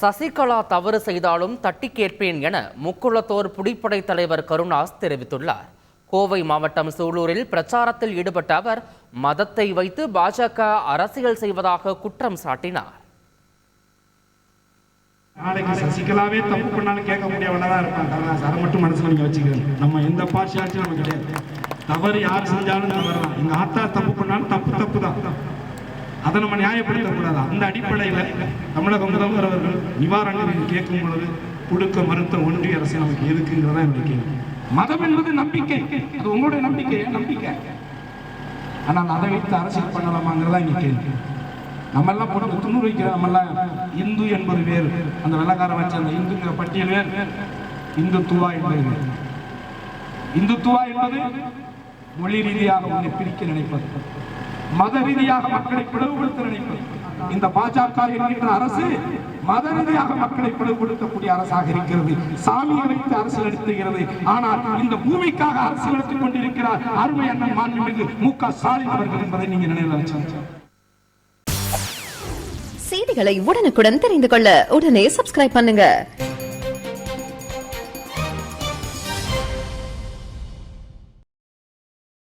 சசிகலா தவறு செய்தாலும் தட்டி கேட்பேன் என முக்குளத்தோர் புலிப்படை தலைவர் கருணாஸ் தெரிவித்துள்ளார். கோவை மாவட்டம் சூலூரில் பிரச்சாரத்தில் ஈடுபட்ட அவர் மதத்தை வைத்து பாஜக அரசியல் செய்வதாக குற்றம் சாட்டினார். நாளைக்கு சசிகலாவே தப்பு பண்ணாலும் கேட்க முடியாதவனா இருப்பாங்க. அதை மட்டும் மனசுல நீங்க வச்சுக்கிறேன். நம்ம எந்த பார்ஷியாலிட்டியும் நமக்கு கிடையாது. தவறு யார் செஞ்சாலும் தவறுதான். எங்க ஆத்தா தப்பு பண்ணாலும் தப்பு தான். அதை நம்ம நியாயப்படுத்தக்கூடாது. அந்த அடிப்படையில் தமிழக முதல்வர் அவர்கள் நிவாரணங்கள் கேட்கும் பொழுது கொடுக்க மறுத்த ஒன்றிய அரசு நமக்கு எதுக்குங்கிறதா என்னுடைய கேள்வி. மதம் என்பது நம்பிக்கை, அது உங்களுடைய நம்பிக்கை. ஆனால் அதை வைத்து அரசியல் பண்ணலாமாங்கிறதா இங்க கேள்வி. நம்ம எல்லாம் போட்டு துண்ணூறு வைக்கிற நம்மெல்லாம் இந்து என்பது வேறு, அந்த வெள்ளக்கார வச்ச அந்த இந்துங்கிற பட்டியல் வேறு, இந்துத்துவா என்பது வேறு. இந்துத்துவா என்பது மொழி ரீதியாக உன்னை பிரிக்க நினைப்பது, மத ரீதியாக மக்களை பிளவுபடுத்த நினைப்பது. இந்த பாஜக என்கின்ற அரசு மத ரீதியாக மக்களை பிளவுபடுத்தக்கூடிய அரசாக இருக்கிறது. சாமியை வைத்து அரசியல் நடத்துகிறது. ஆனால் இந்த பூமிக்காக அரசியல் நடத்திக் கொண்டிருக்கிறார் அருமை அண்ணன் மாண்புமிகு மு.க. ஸ்டாலின் அவர்கள் என்பதை நீங்க நினைவில் வச்சு. செய்திகளை உடனுக்குடன் தெரிந்து கொள்ள உடனே சப்ஸ்கிரைப் பண்ணுங்க.